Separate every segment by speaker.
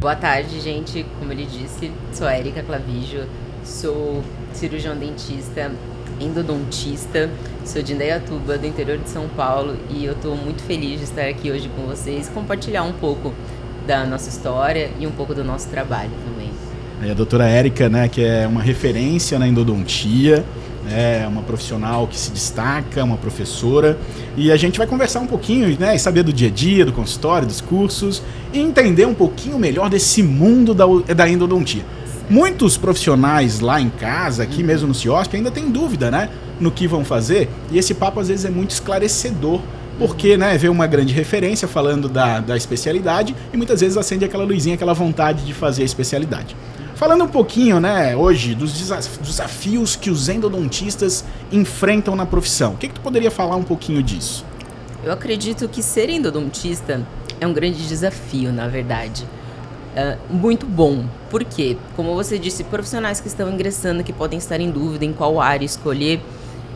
Speaker 1: Boa tarde, gente. Como ele disse, sou a Érica Clavijo, sou cirurgião dentista, endodontista, sou de Indaiatuba, do interior de São Paulo, e eu estou muito feliz de estar aqui hoje com vocês, compartilhar um pouco da nossa história e um pouco do nosso trabalho também.
Speaker 2: A doutora Érica, né, que é uma referência na endodontia, é uma profissional que se destaca, uma professora, e a gente vai conversar um pouquinho, né, e saber do dia a dia, do consultório, dos cursos, e entender um pouquinho melhor desse mundo da endodontia. Muitos profissionais lá em casa, aqui mesmo no CIOSP, ainda têm dúvida, né, no que vão fazer, e esse papo às vezes é muito esclarecedor, porque, né, vê uma grande referência falando da especialidade e muitas vezes acende aquela luzinha, aquela vontade de fazer a especialidade. Falando um pouquinho, né, hoje, dos desafios que os endodontistas enfrentam na profissão. O que tu poderia falar um pouquinho disso?
Speaker 1: Eu acredito que ser endodontista é um grande desafio, na verdade. Muito bom. Por quê? Como você disse, profissionais que estão ingressando, que podem estar em dúvida em qual área escolher.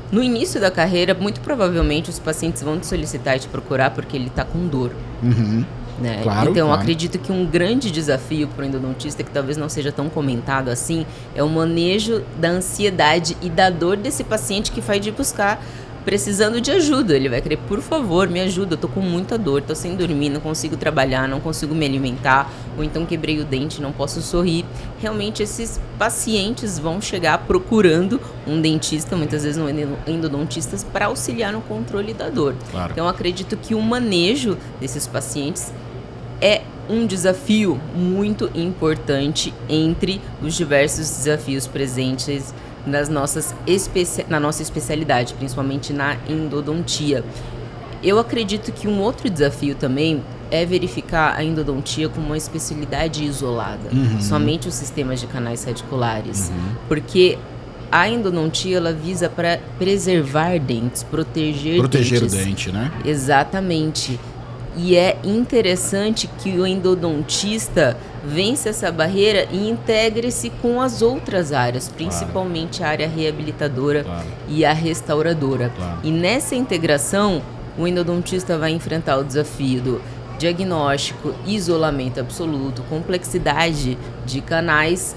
Speaker 1: No início da carreira, muito provavelmente os pacientes vão te solicitar e te procurar porque ele está com dor.
Speaker 2: Uhum.
Speaker 1: Né?
Speaker 2: Claro,
Speaker 1: então,
Speaker 2: claro.
Speaker 1: Acredito que um grande desafio para o endodontista, que talvez não seja tão comentado assim, é o manejo da ansiedade e da dor desse paciente que vai te buscar precisando de ajuda. Ele vai querer, por favor, me ajuda, eu tô com muita dor, tô sem dormir, não consigo trabalhar, não consigo me alimentar, ou então quebrei o dente, não posso sorrir. Realmente esses pacientes vão chegar procurando um dentista, muitas vezes um endodontista, para auxiliar no controle da dor.
Speaker 2: Claro.
Speaker 1: Então acredito que o manejo desses pacientes é um desafio muito importante entre os diversos desafios presentes na nossa especialidade, principalmente na endodontia. Eu acredito que um outro desafio também é verificar a endodontia como uma especialidade isolada, somente os sistemas de canais radiculares, porque a endodontia ela visa para preservar dentes, proteger
Speaker 2: Proteger
Speaker 1: dentes.
Speaker 2: o dente, né?
Speaker 1: Exatamente. E é interessante que o endodontista vence essa barreira e integre-se com as outras áreas, principalmente a área reabilitadora e a restauradora. E nessa integração, o endodontista vai enfrentar o desafio do diagnóstico, isolamento absoluto, complexidade de canais.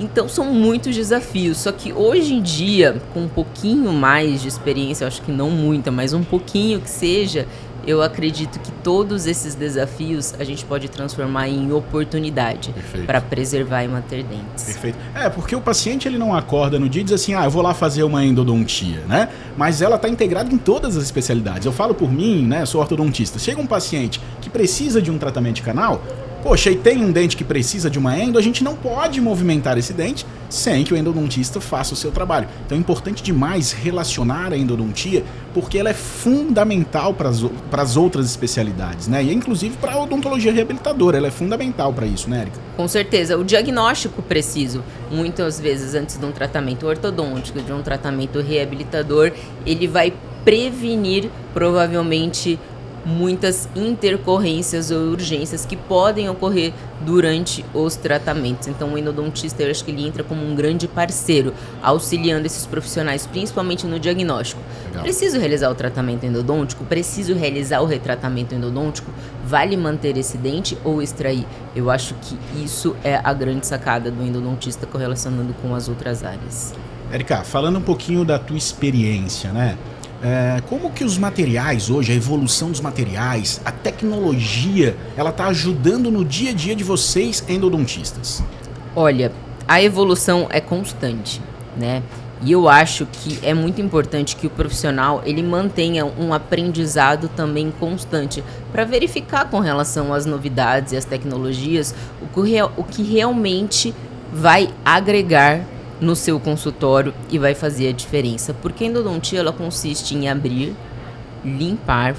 Speaker 1: Então são muitos desafios, só que hoje em dia, com um pouquinho mais de experiência, eu acho que não muita, mas um pouquinho que seja, eu acredito que todos esses desafios a gente pode transformar em oportunidade para preservar e manter dentes.
Speaker 2: Perfeito. Porque o paciente ele não acorda no dia e diz assim, eu vou lá fazer uma endodontia, né? Mas ela está integrada em todas as especialidades. Eu falo por mim, né? Sou ortodontista. Chega um paciente que precisa de um tratamento de canal, poxa, e tem um dente que precisa de uma endo, a gente não pode movimentar esse dente sem que o endodontista faça o seu trabalho. Então é importante demais relacionar a endodontia, porque ela é fundamental para as outras especialidades, né? E inclusive para a odontologia reabilitadora, ela é fundamental para isso, né, Érica?
Speaker 1: Com certeza. O diagnóstico preciso, muitas vezes antes de um tratamento ortodôntico, de um tratamento reabilitador, ele vai prevenir provavelmente muitas intercorrências ou urgências que podem ocorrer durante os tratamentos. Então o endodontista, eu acho que ele entra como um grande parceiro, auxiliando esses profissionais, principalmente no diagnóstico. Legal. Preciso realizar o tratamento endodôntico? Preciso realizar o retratamento endodôntico? Vale manter esse dente ou extrair? Eu acho que isso é a grande sacada do endodontista correlacionando com as outras áreas.
Speaker 2: Érica, falando um pouquinho da tua experiência, né? Como que os materiais hoje, a evolução dos materiais, a tecnologia, ela está ajudando no dia a dia de vocês endodontistas?
Speaker 1: Olha, a evolução é constante, né? E eu acho que é muito importante que o profissional ele mantenha um aprendizado também constante para verificar com relação às novidades e às tecnologias o que realmente vai agregar no seu consultório e vai fazer a diferença. Porque a endodontia ela consiste em abrir, limpar,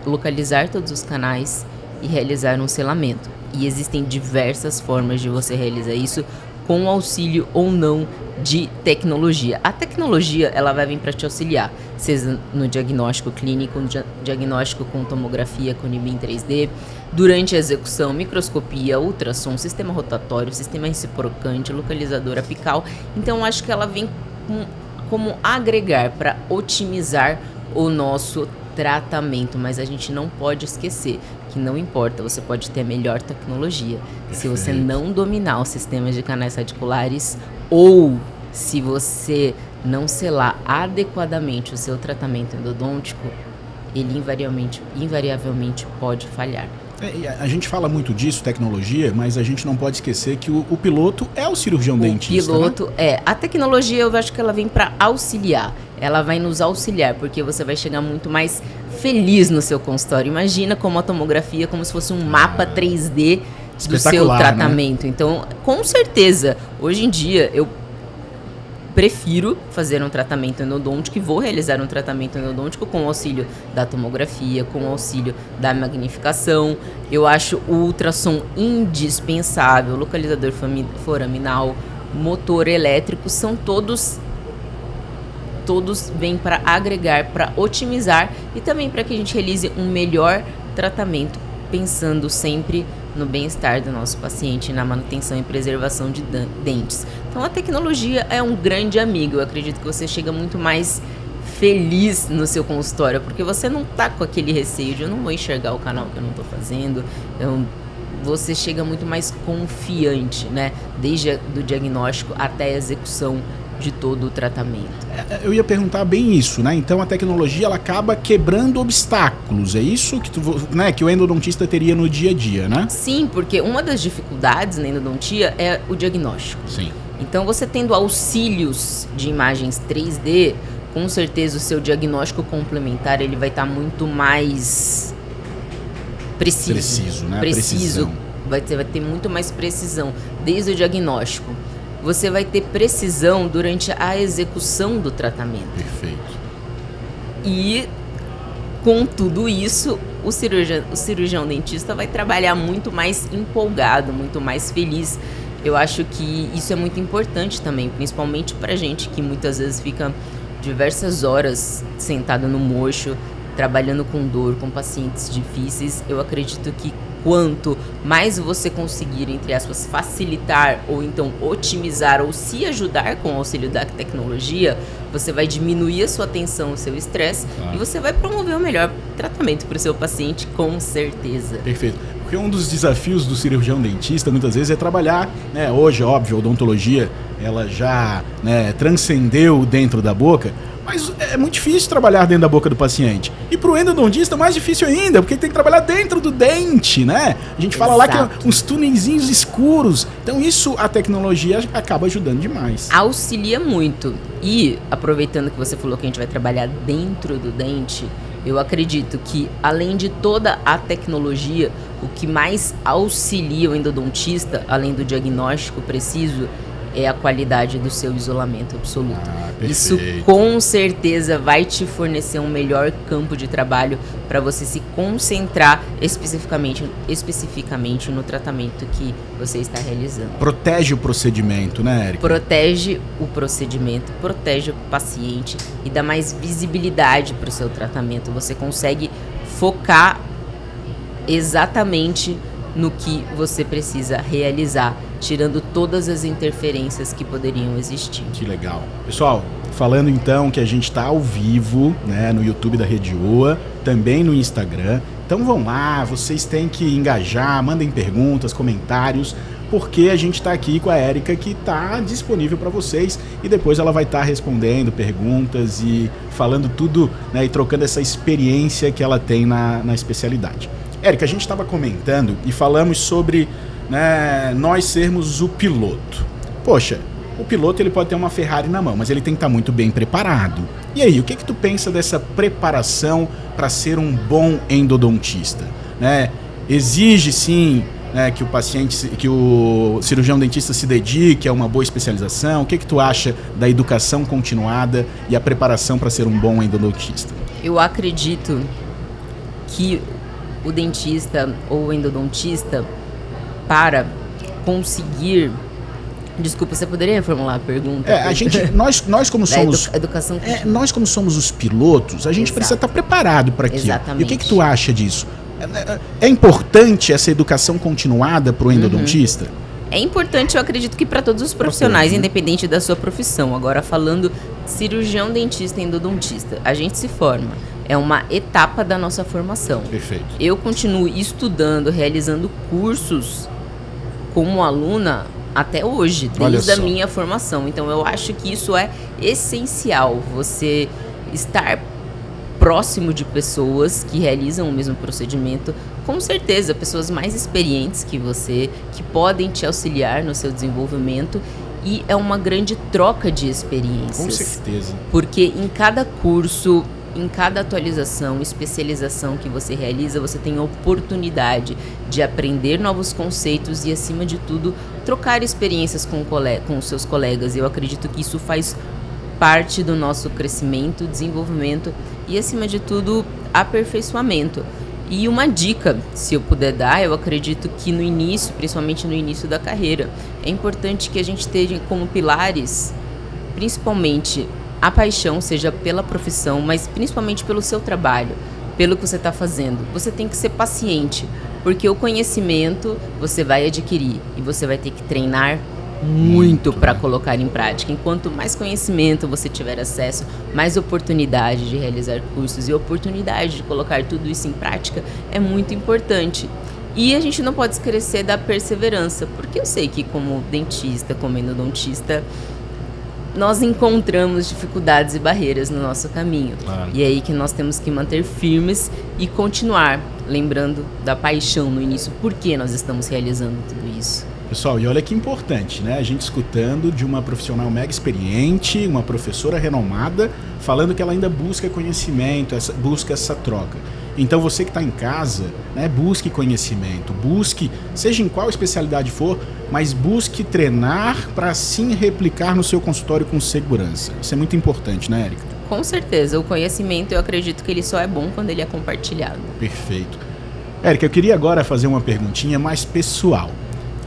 Speaker 1: localizar todos os canais e realizar um selamento. E existem diversas formas de você realizar isso com auxílio ou não de tecnologia. A tecnologia ela vai vir para te auxiliar, seja no diagnóstico clínico, no diagnóstico com tomografia, com NIBIM 3D, durante a execução, microscopia, ultrassom, sistema rotatório, sistema reciprocante, localizador apical. Então acho que ela vem como agregar para otimizar o nosso tratamento, mas a gente não pode esquecer que não importa, você pode ter a melhor tecnologia. Se você não dominar os sistemas de canais radiculares ou se você não selar adequadamente o seu tratamento endodôntico, ele invariavelmente pode falhar.
Speaker 2: A gente fala muito disso, tecnologia, mas a gente não pode esquecer que o piloto é o cirurgião dentista.
Speaker 1: O piloto
Speaker 2: né?
Speaker 1: A tecnologia eu acho que ela vem para auxiliar. Ela vai nos auxiliar, porque você vai chegar muito mais feliz no seu consultório. Imagina como a tomografia, como se fosse um mapa 3D do seu tratamento. Né? Então, com certeza, hoje em dia, eu prefiro fazer um tratamento endodôntico e vou realizar um tratamento endodôntico com o auxílio da tomografia, com o auxílio da magnificação. Eu acho o ultrassom indispensável, localizador foraminal, motor elétrico, são todos vêm para agregar, para otimizar e também para que a gente realize um melhor tratamento, pensando sempre no bem-estar do nosso paciente, na manutenção e preservação de dentes. Então a tecnologia é um grande amigo. Eu acredito que você chega muito mais feliz no seu consultório, porque você não tá com aquele receio de eu não vou enxergar o canal que eu não tô fazendo. Você chega muito mais confiante, né? Desde do diagnóstico até a execução de todo o tratamento.
Speaker 2: Eu ia perguntar bem isso, né? Então a tecnologia ela acaba quebrando obstáculos, é isso que, que o endodontista teria no dia a dia, né?
Speaker 1: Sim, porque uma das dificuldades na endodontia é o diagnóstico.
Speaker 2: Sim.
Speaker 1: Então você tendo auxílios de imagens 3D, com certeza o seu diagnóstico complementar ele vai estar muito mais preciso.
Speaker 2: Preciso, né?
Speaker 1: Preciso. Você vai ter muito mais precisão desde o diagnóstico. Você vai ter precisão durante a execução do tratamento.
Speaker 2: Perfeito.
Speaker 1: E com tudo isso, o cirurgião dentista vai trabalhar muito mais empolgado, muito mais feliz. Eu acho que isso é muito importante também, principalmente pra gente que muitas vezes fica diversas horas sentado no mocho, trabalhando com dor, com pacientes difíceis. Eu acredito que quanto mais você conseguir, entre aspas, facilitar ou então otimizar ou se ajudar com o auxílio da tecnologia, você vai diminuir a sua tensão, o seu estresse e você vai promover o melhor tratamento para o seu paciente, com certeza.
Speaker 2: Perfeito. Porque um dos desafios do cirurgião dentista, muitas vezes, é trabalhar, né? Hoje, óbvio, a odontologia, ela já transcendeu dentro da boca, mas é muito difícil trabalhar dentro da boca do paciente. E pro endodontista, mais difícil ainda, porque tem que trabalhar dentro do dente, né? A gente fala lá que é uns túnelzinhos escuros. Então isso, a tecnologia acaba ajudando demais.
Speaker 1: Auxilia muito. E, aproveitando que você falou que a gente vai trabalhar dentro do dente, eu acredito que, além de toda a tecnologia, o que mais auxilia o endodontista, além do diagnóstico preciso, é a qualidade do seu isolamento absoluto. Isso com certeza vai te fornecer um melhor campo de trabalho para você se concentrar especificamente no tratamento que você está realizando.
Speaker 2: Protege o procedimento, né, Érica?
Speaker 1: Protege o procedimento, protege o paciente e dá mais visibilidade para o seu tratamento. Você consegue focar exatamente no que você precisa realizar, tirando todas as interferências que poderiam existir.
Speaker 2: Que legal. Pessoal, falando então que a gente está ao vivo, né, no YouTube da Rede OA, também no Instagram. Então vão lá, vocês têm que engajar, mandem perguntas, comentários, porque a gente está aqui com a Érica, que está disponível para vocês, e depois ela vai estar respondendo perguntas e falando tudo, né, e trocando essa experiência que ela tem na especialidade. Érica, a gente estava comentando e falamos sobre, né, nós sermos o piloto. Poxa, o piloto ele pode ter uma Ferrari na mão, mas ele tem que estar muito bem preparado. E aí, o que tu pensa dessa preparação para ser um bom endodontista? Né? Exige sim, né, que o paciente, que o cirurgião dentista se dedique a uma boa especialização. O que tu acha da educação continuada e a preparação para ser um bom endodontista?
Speaker 1: Eu acredito que o dentista ou o endodontista, para conseguir... Desculpa, você poderia reformular a pergunta?
Speaker 2: Nós como somos...
Speaker 1: Educação
Speaker 2: nós como somos os pilotos, a gente precisa estar preparado para aquilo.
Speaker 1: Exatamente.
Speaker 2: E o que tu acha disso? É importante essa educação continuada para o endodontista?
Speaker 1: É importante, eu acredito que para todos os profissionais, independente da sua profissão. Agora, falando cirurgião, dentista e endodontista, a gente se forma. é uma etapa da nossa formação.
Speaker 2: Perfeito.
Speaker 1: Eu continuo estudando, realizando cursos como aluna até hoje, desde a minha formação. Então eu acho que isso é essencial, você estar próximo de pessoas que realizam o mesmo procedimento, com certeza, pessoas mais experientes que você, que podem te auxiliar no seu desenvolvimento, e é uma grande troca de experiências.
Speaker 2: Com certeza.
Speaker 1: Porque em cada curso, em cada atualização, especialização que você realiza, você tem a oportunidade de aprender novos conceitos e, acima de tudo, trocar experiências com os seus colegas. Eu acredito que isso faz parte do nosso crescimento, desenvolvimento e, acima de tudo, aperfeiçoamento. E uma dica, se eu puder dar, eu acredito que no início, principalmente no início da carreira, é importante que a gente tenha como pilares, principalmente a paixão, seja pela profissão, mas principalmente pelo seu trabalho, pelo que você está fazendo. Você tem que ser paciente, porque o conhecimento você vai adquirir e você vai ter que treinar muito para colocar em prática. Enquanto mais conhecimento você tiver acesso, mais oportunidade de realizar cursos e oportunidade de colocar tudo isso em prática é muito importante. E a gente não pode esquecer da perseverança, porque eu sei que como dentista, como endodontista, nós encontramos dificuldades e barreiras no nosso caminho.
Speaker 2: Claro.
Speaker 1: E é aí que nós temos que manter firmes e continuar lembrando da paixão no início, por que nós estamos realizando tudo isso.
Speaker 2: Pessoal, e olha que importante, né? A gente escutando de uma profissional mega experiente, uma professora renomada, falando que ela ainda busca conhecimento, busca essa troca. Então você que está em casa, né, busque conhecimento, busque, seja em qual especialidade for, mas busque treinar para assim replicar no seu consultório com segurança. Isso é muito importante, né, Érica?
Speaker 1: Com certeza, o conhecimento eu acredito que ele só é bom quando ele é compartilhado.
Speaker 2: Perfeito. Érica, eu queria agora fazer uma perguntinha mais pessoal.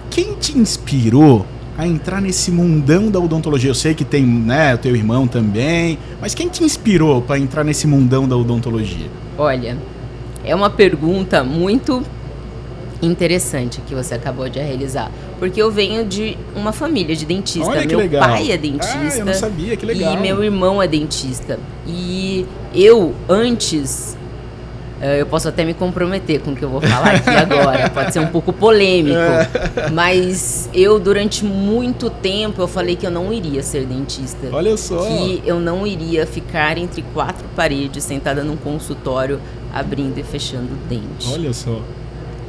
Speaker 2: Quem te inspirou a entrar nesse mundão da odontologia? Eu sei que tem, né, o teu irmão também, mas quem te inspirou para entrar nesse mundão da odontologia?
Speaker 1: Olha, é uma pergunta muito interessante que você acabou de realizar, porque eu venho de uma família de dentista.
Speaker 2: Olha que
Speaker 1: meu
Speaker 2: legal.
Speaker 1: pai é dentista.
Speaker 2: Eu não sabia, que legal.
Speaker 1: E meu irmão é dentista. E eu, antes, eu posso até me comprometer com o que eu vou falar aqui agora, pode ser um pouco polêmico, mas eu, durante muito tempo, eu falei que eu não iria ser dentista.
Speaker 2: Olha só.
Speaker 1: Que eu não iria ficar entre quatro paredes, sentada num consultório, abrindo e fechando o dente.
Speaker 2: Olha só.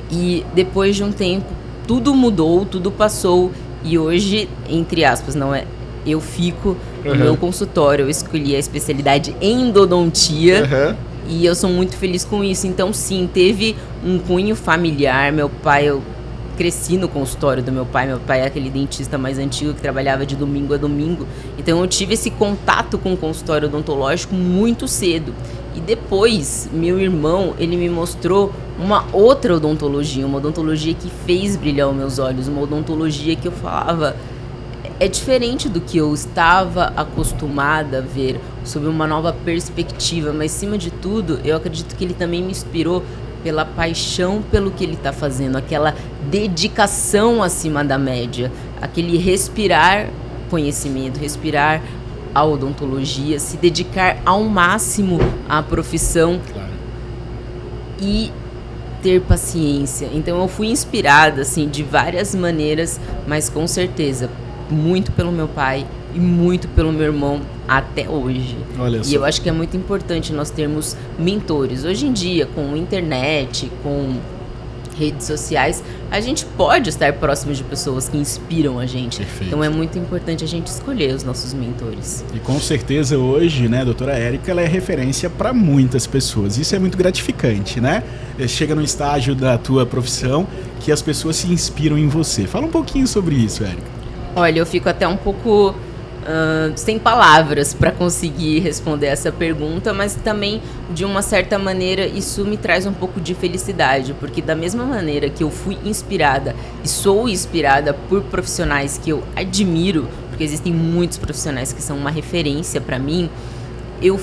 Speaker 1: E depois de um tempo, tudo mudou, tudo passou, e hoje, entre aspas, não é, eu fico no meu consultório, eu escolhi a especialidade endodontia, e eu sou muito feliz com isso. Então sim, teve um cunho familiar. Meu pai, eu cresci no consultório do meu pai é aquele dentista mais antigo que trabalhava de domingo a domingo, então eu tive esse contato com o consultório odontológico muito cedo. E depois, meu irmão, ele me mostrou uma outra odontologia, uma odontologia que fez brilhar os meus olhos, uma odontologia que eu falava, é diferente do que eu estava acostumada a ver, sob uma nova perspectiva, mas acima de tudo, eu acredito que ele também me inspirou pela paixão pelo que ele está fazendo, aquela dedicação acima da média, aquele respirar conhecimento, respirar a odontologia, se dedicar ao máximo à profissão.
Speaker 2: Claro.
Speaker 1: E ter paciência. Então eu fui inspirada assim de várias maneiras, mas com certeza muito pelo meu pai e muito pelo meu irmão até hoje.
Speaker 2: Olha só.
Speaker 1: E eu acho que é muito importante nós termos mentores. Hoje em dia, com internet, com redes sociais, a gente pode estar próximo de pessoas que inspiram a gente.
Speaker 2: Perfeito.
Speaker 1: Então é muito importante a gente escolher os nossos mentores.
Speaker 2: E com certeza hoje, né, a doutora Érica, ela é referência para muitas pessoas. Isso é muito gratificante, né? Chega no estágio da tua profissão que as pessoas se inspiram em você. Fala um pouquinho sobre isso, Érica.
Speaker 1: Olha, eu fico até um pouco sem palavras para conseguir responder essa pergunta, mas também, de uma certa maneira, isso me traz um pouco de felicidade, porque da mesma maneira que eu fui inspirada e sou inspirada por profissionais que eu admiro, porque existem muitos profissionais que são uma referência para mim, eu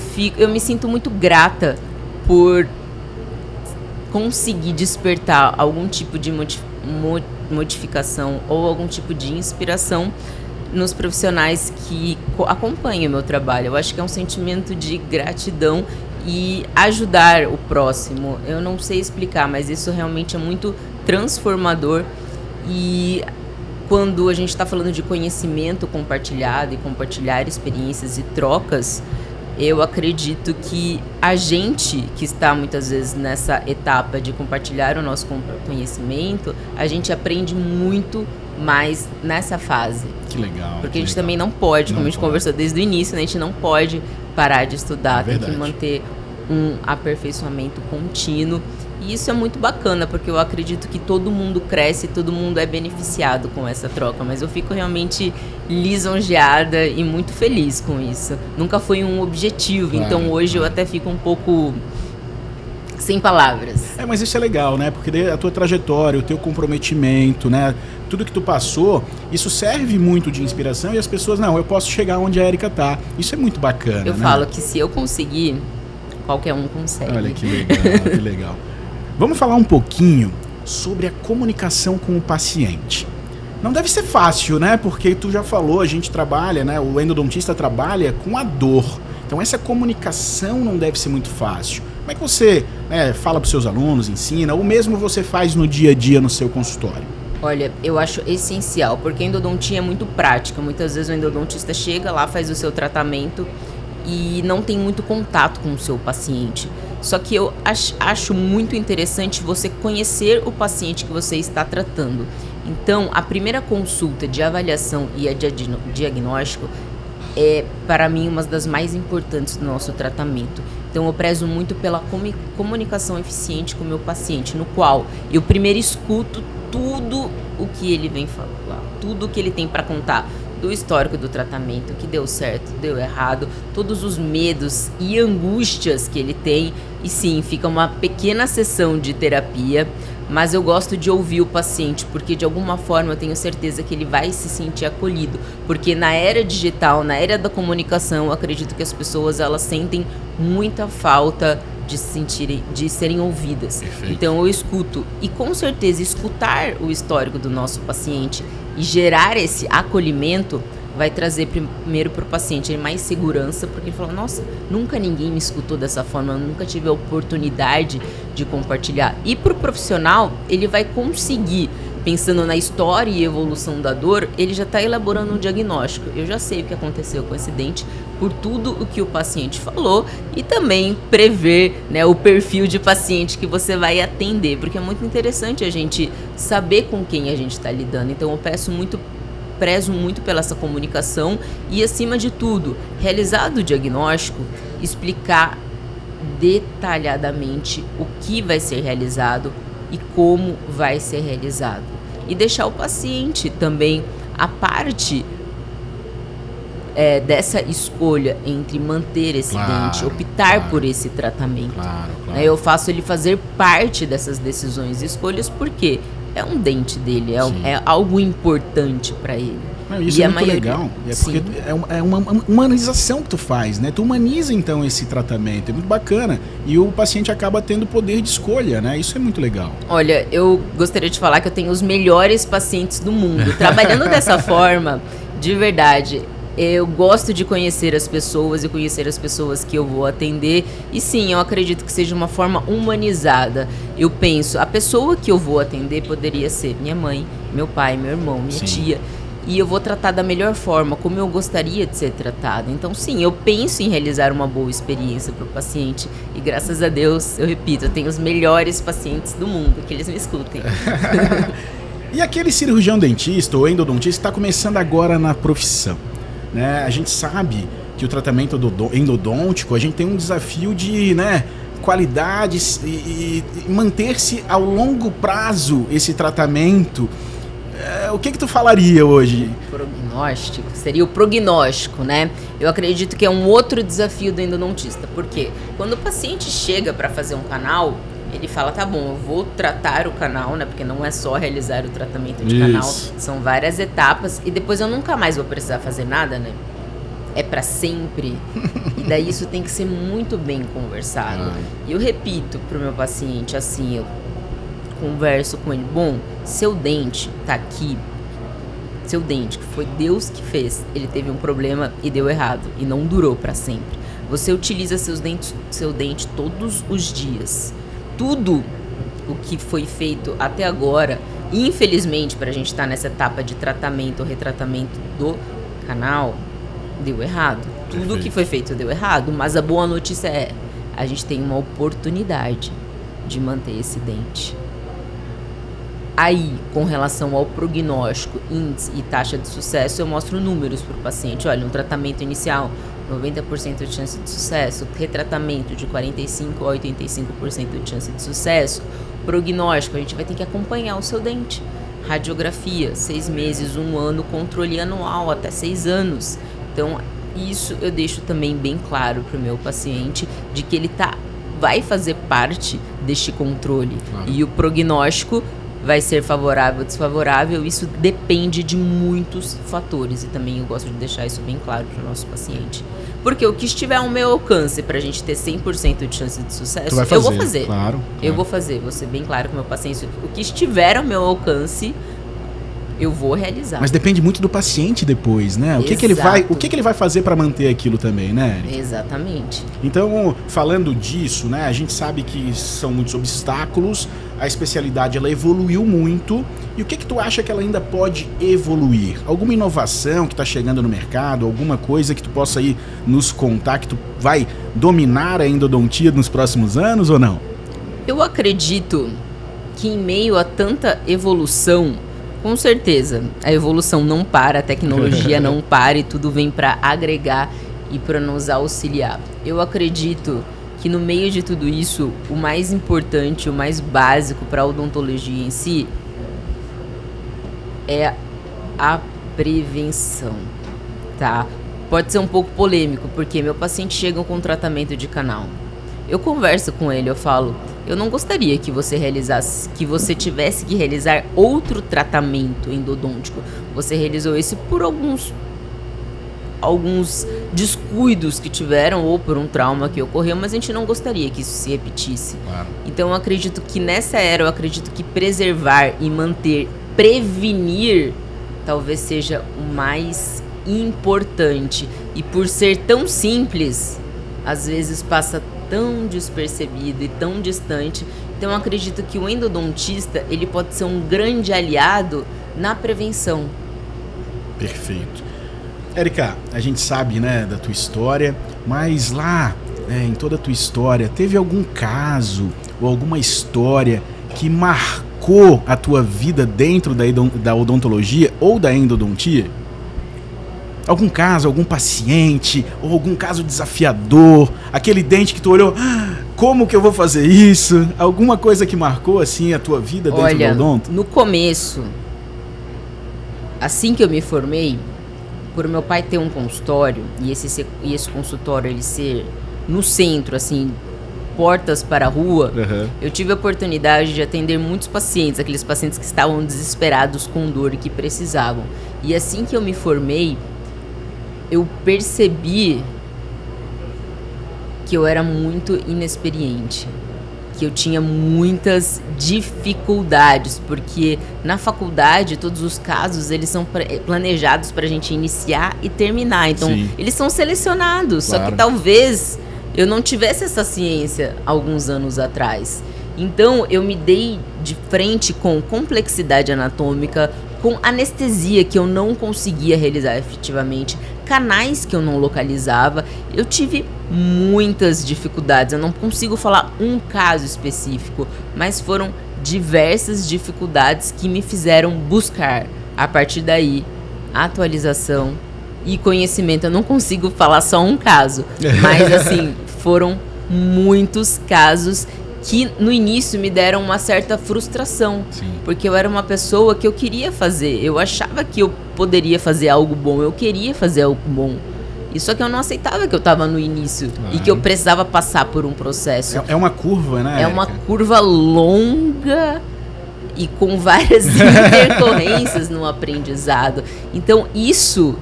Speaker 1: me sinto muito grata por conseguir despertar algum tipo de modificação ou algum tipo de inspiração nos profissionais que acompanham o meu trabalho. Eu acho que é um sentimento de gratidão e ajudar o próximo. Eu não sei explicar, mas isso realmente é muito transformador. E quando a gente está falando de conhecimento compartilhado e compartilhar experiências e trocas, eu acredito que a gente que está muitas vezes nessa etapa de compartilhar o nosso conhecimento, a gente aprende muito mais nessa fase.
Speaker 2: Que legal.
Speaker 1: Porque a gente também não pode, como a gente conversou desde o início, né? A gente não pode parar de estudar, tem que manter um aperfeiçoamento contínuo. E isso é muito bacana, porque eu acredito que todo mundo cresce, todo mundo é beneficiado com essa troca, mas eu fico realmente lisonjeada e muito feliz com isso. Nunca foi um objetivo, claro, então hoje eu até fico um pouco sem palavras.
Speaker 2: Mas isso é legal, né? Porque a tua trajetória, o teu comprometimento, né? Tudo que tu passou, isso serve muito de inspiração e as pessoas, não, eu posso chegar onde a Érica tá. Isso é muito bacana,
Speaker 1: eu falo que se eu conseguir, qualquer um consegue.
Speaker 2: Olha que legal, que legal. Vamos falar um pouquinho sobre a comunicação com o paciente. Não deve ser fácil, né? Porque tu já falou, a gente trabalha, né? O endodontista trabalha com a dor. Então essa comunicação não deve ser muito fácil. Como é que você fala para os seus alunos, ensina, ou mesmo você faz no dia a dia no seu consultório?
Speaker 1: Olha, eu acho essencial, porque a endodontia é muito prática. Muitas vezes o endodontista chega lá, faz o seu tratamento e não tem muito contato com o seu paciente. Só que eu acho muito interessante você conhecer o paciente que você está tratando. Então, a primeira consulta de avaliação e a diagnóstico é, para mim, uma das mais importantes do nosso tratamento. Então, eu prezo muito pela comunicação eficiente com o meu paciente, no qual eu primeiro escuto tudo o que ele vem falar, tudo o que ele tem para contar, do histórico do tratamento, que deu certo, deu errado, todos os medos e angústias que ele tem. E sim, fica uma pequena sessão de terapia, mas eu gosto de ouvir o paciente, porque de alguma forma eu tenho certeza que ele vai se sentir acolhido, porque na era digital, na era da comunicação, eu acredito que as pessoas elas sentem muita falta de serem ouvidas. Perfeito. Então eu escuto, e com certeza escutar o histórico do nosso paciente e gerar esse acolhimento vai trazer primeiro para o paciente mais segurança, porque ele fala, nossa, nunca ninguém me escutou dessa forma, eu nunca tive a oportunidade de compartilhar. E para o profissional, ele vai conseguir, pensando na história e evolução da dor, ele já está elaborando um diagnóstico. Eu já sei o que aconteceu com esse dente por tudo o que o paciente falou e também prever, né, o perfil de paciente que você vai atender, porque é muito interessante a gente saber com quem a gente está lidando. Então eu prezo muito pela essa comunicação e, acima de tudo, realizado o diagnóstico, explicar detalhadamente o que vai ser realizado e como vai ser realizado. E deixar o paciente também a parte dessa escolha entre manter esse dente, optar por esse tratamento. Claro. Eu faço ele fazer parte dessas decisões e escolhas, porque é um dente dele, é algo importante para ele.
Speaker 2: Isso é muito legal, porque é uma humanização que tu faz, né? Tu humaniza então esse tratamento, é muito bacana, e o paciente acaba tendo poder de escolha, né? Isso é muito legal.
Speaker 1: Olha, eu gostaria de falar que eu tenho os melhores pacientes do mundo, trabalhando dessa forma, de verdade. Eu gosto de conhecer as pessoas e conhecer as pessoas que eu vou atender. E sim, eu acredito que seja uma forma humanizada. Eu penso, a pessoa que eu vou atender poderia ser minha mãe, meu pai, meu irmão, minha tia. E eu vou tratar da melhor forma, como eu gostaria de ser tratada. Então sim, eu penso em realizar uma boa experiência para o paciente. E graças a Deus, eu repito, eu tenho os melhores pacientes do mundo, que eles me escutem.
Speaker 2: E aquele cirurgião dentista ou endodontista está começando agora na profissão, né? A gente sabe que o tratamento endodôntico, a gente tem um desafio de, né, qualidade e manter-se ao longo prazo esse tratamento. O que tu falaria hoje?
Speaker 1: Prognóstico, seria o prognóstico, né? Eu acredito que é um outro desafio do endodontista, porque quando o paciente chega para fazer um canal, ele fala, tá bom, eu vou tratar o canal, né? Porque não é só realizar o tratamento de canal, são várias etapas, e depois eu nunca mais vou precisar fazer nada, né? É para sempre. E daí isso tem que ser muito bem conversado. E eu repito pro meu paciente, assim, eu converso com ele, bom, seu dente tá aqui, seu dente, que foi Deus que fez, ele teve um problema e deu errado, e não durou para sempre. Você utiliza seu dente todos os dias. Tudo o que foi feito até agora, infelizmente, para a gente estar nessa etapa de tratamento ou retratamento do canal, deu errado. Tudo que foi feito deu errado, mas a boa notícia é, a gente tem uma oportunidade de manter esse dente. Aí, com relação ao prognóstico, índice e taxa de sucesso, eu mostro números para o paciente. Olha, um tratamento inicial, 90% de chance de sucesso. Retratamento de 45% a 85% de chance de sucesso. Prognóstico, a gente vai ter que acompanhar o seu dente. Radiografia, 6 meses, 1 ano, controle anual, até 6 anos. Então, isso eu deixo também bem claro para o meu paciente, de que ele vai fazer parte deste controle. Claro. E o prognóstico vai ser favorável ou desfavorável, isso depende de muitos fatores. E também eu gosto de deixar isso bem claro para o nosso paciente. Porque o que estiver ao meu alcance para a gente ter 100% de chance de sucesso, eu vou fazer.
Speaker 2: Claro.
Speaker 1: Eu vou fazer, vou ser bem claro com o meu paciente. O que estiver ao meu alcance, eu vou realizar.
Speaker 2: Mas depende muito do paciente depois, né? O que ele vai fazer para manter aquilo também, né?
Speaker 1: Exatamente.
Speaker 2: Então, falando disso, né? A gente sabe que são muitos obstáculos, a especialidade ela evoluiu muito. E o que tu acha que ela ainda pode evoluir? Alguma inovação que está chegando no mercado, alguma coisa que tu possa aí nos contar, que tu vai dominar a endodontia nos próximos anos ou não?
Speaker 1: Eu acredito que em meio a tanta evolução, com certeza, a evolução não para, a tecnologia não para e tudo vem para agregar e para nos auxiliar. Eu acredito que no meio de tudo isso, o mais importante, o mais básico para a odontologia em si é a prevenção, tá? Pode ser um pouco polêmico, porque meu paciente chega com tratamento de canal. Eu converso com ele, eu falo, eu não gostaria que você tivesse que realizar outro tratamento endodôntico. Você realizou esse por alguns descuidos que tiveram ou por um trauma que ocorreu, mas a gente não gostaria que isso se repetisse.
Speaker 2: Claro.
Speaker 1: Então eu acredito que nessa era, eu acredito que preservar e manter, prevenir, talvez seja o mais importante. E por ser tão simples, às vezes passa tão despercebido e tão distante. Então eu acredito que o endodontista, ele pode ser um grande aliado na prevenção.
Speaker 2: Perfeito. Érica, a gente sabe, né, da tua história, mas lá, em toda a tua história, teve algum caso ou alguma história que marcou a tua vida dentro da odontologia ou da endodontia? Algum caso, algum paciente, ou algum caso desafiador, aquele dente que tu olhou, como que eu vou fazer isso? Alguma coisa que marcou, assim, a tua vida dentro do odonto?
Speaker 1: No começo, assim que eu me formei, por meu pai ter um consultório, e esse consultório ele ser no centro, assim, portas para a rua, eu tive a oportunidade de atender muitos pacientes, aqueles pacientes que estavam desesperados com dor e que precisavam. E assim que eu me formei, eu percebi que eu era muito inexperiente, que eu tinha muitas dificuldades, porque na faculdade todos os casos eles são planejados para a gente iniciar e terminar, então Sim. Eles são selecionados, claro. Só que talvez eu não tivesse essa ciência alguns anos atrás. Então eu me dei de frente com complexidade anatômica, com anestesia que eu não conseguia realizar efetivamente, canais que eu não localizava. Eu tive muitas dificuldades, eu não consigo falar um caso específico, mas foram diversas dificuldades que me fizeram buscar, a partir daí, atualização e conhecimento. Eu não consigo falar só um caso, mas assim, foram muitos casos que no início me deram uma certa frustração. Sim. Porque eu era uma pessoa que eu queria fazer, eu achava que eu poderia fazer algo bom, eu queria fazer algo bom. E só que eu não aceitava que eu estava no início e que eu precisava passar por um processo.
Speaker 2: É uma curva, né?
Speaker 1: É uma curva longa e com várias intercorrências no aprendizado. Então isso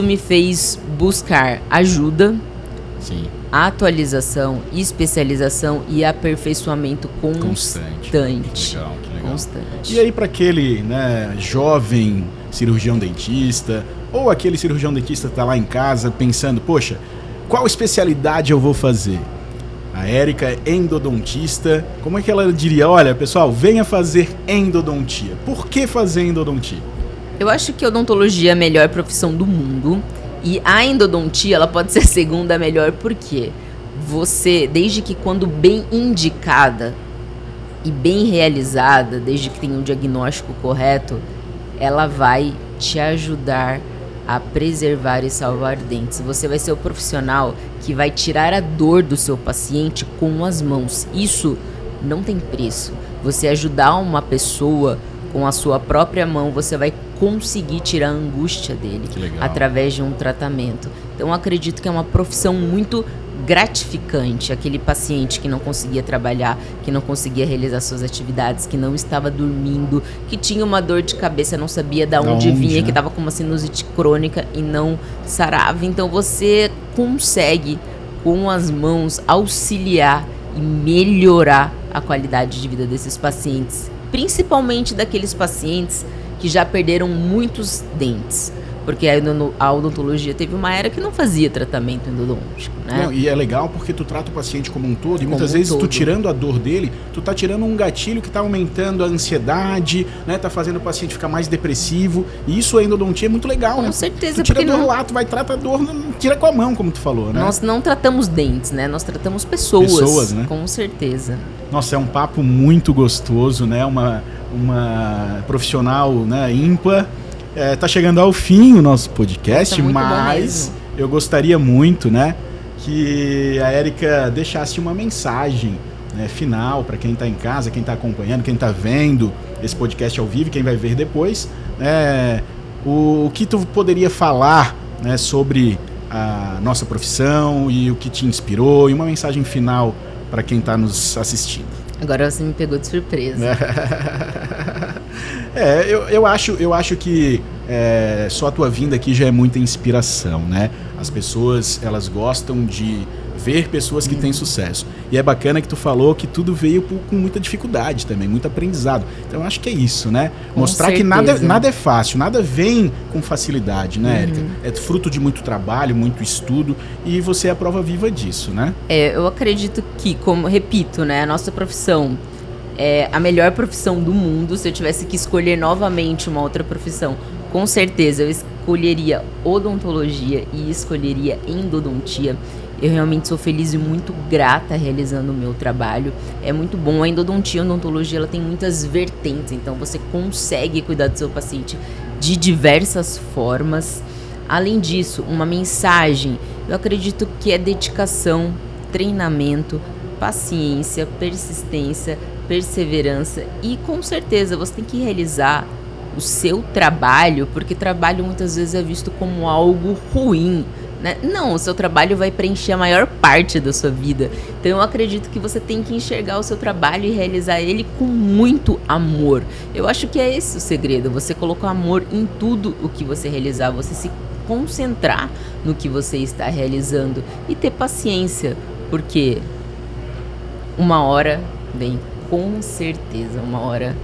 Speaker 1: me fez buscar ajuda. Sim. Atualização, especialização e aperfeiçoamento constante. Que legal. Constante.
Speaker 2: E aí para aquele, né, jovem cirurgião dentista ou aquele cirurgião dentista que está lá em casa pensando, poxa, qual especialidade eu vou fazer? A Érica é endodontista. Como é que ela diria? Olha, pessoal, venha fazer endodontia. Por que fazer endodontia?
Speaker 1: Eu acho que a odontologia é a melhor profissão do mundo. E a endodontia, ela pode ser a segunda melhor, porque você, desde que quando bem indicada e bem realizada, desde que tenha um diagnóstico correto, ela vai te ajudar a preservar e salvar dentes. Você vai ser o profissional que vai tirar a dor do seu paciente com as mãos. Isso não tem preço. Você ajudar uma pessoa com a sua própria mão, você vai conseguir tirar a angústia dele através de um tratamento. Então, acredito que é uma profissão muito gratificante. Aquele paciente que não conseguia trabalhar, que não conseguia realizar suas atividades, que não estava dormindo, que tinha uma dor de cabeça, não sabia de onde vinha, né? Que estava com uma sinusite crônica e não sarava. Então, você consegue, com as mãos, auxiliar e melhorar a qualidade de vida desses pacientes, principalmente daqueles pacientes que já perderam muitos dentes. Porque a odontologia teve uma era que não fazia tratamento endodôntico, né?
Speaker 2: Não, e é legal porque tu trata o paciente como um todo, e muitas vezes tu tirando a dor dele, tu tá tirando um gatilho que tá aumentando a ansiedade, né? Tá fazendo o paciente ficar mais depressivo, e isso a endodontia é muito legal,
Speaker 1: com
Speaker 2: né?
Speaker 1: certeza.
Speaker 2: Tu tira a dor lá, tu vai tratar a dor, tira com a mão, como tu falou, né?
Speaker 1: Nós não tratamos dentes, né? Nós tratamos pessoas.
Speaker 2: Pessoas, né?
Speaker 1: Com certeza.
Speaker 2: Nossa, é um papo muito gostoso, né? Uma profissional, né, ímpar. Tá chegando ao fim o nosso podcast, mas eu gostaria muito, né, que a Érica deixasse uma mensagem, né, final para quem está em casa, quem está acompanhando, quem está vendo esse podcast ao vivo, quem vai ver depois, né, o que tu poderia falar, né, sobre a nossa profissão e o que te inspirou, e uma mensagem final para quem está nos assistindo.
Speaker 1: Agora você me pegou de surpresa.
Speaker 2: Eu acho que só a tua vinda aqui já é muita inspiração, né? As pessoas, elas gostam de ver pessoas que têm sucesso. E é bacana que tu falou que tudo veio com muita dificuldade também, muito aprendizado. Então eu acho que é isso, né? Mostrar que nada é fácil, nada vem com facilidade, né, Érica? É fruto de muito trabalho, muito estudo, e você é a prova viva disso, né?
Speaker 1: Eu acredito que, como repito, né, a nossa profissão é a melhor profissão do mundo. Se eu tivesse que escolher novamente uma outra profissão, com certeza eu escolheria odontologia e escolheria endodontia. Eu realmente sou feliz e muito grata realizando o meu trabalho. É muito bom. A endodontia e a odontologia, ela tem muitas vertentes, então você consegue cuidar do seu paciente de diversas formas. Além disso, uma mensagem, eu acredito que é dedicação, treinamento, paciência, persistência, perseverança, e com certeza você tem que realizar o seu trabalho, porque trabalho muitas vezes é visto como algo ruim, né? Não, o seu trabalho vai preencher a maior parte da sua vida. Então eu acredito que você tem que enxergar o seu trabalho e realizar ele com muito amor. Eu acho que é esse o segredo, você colocar amor em tudo o que você realizar, você se concentrar no que você está realizando e ter paciência, porque uma hora vem, com certeza, uma hora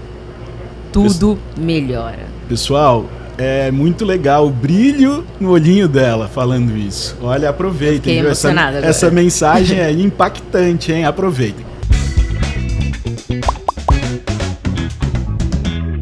Speaker 1: tudo melhora.
Speaker 2: Pessoal, é muito legal o brilho no olhinho dela falando isso. Olha, aproveitem.
Speaker 1: Fiquei emocionada agora.
Speaker 2: Essa mensagem é impactante, hein? Aproveitem.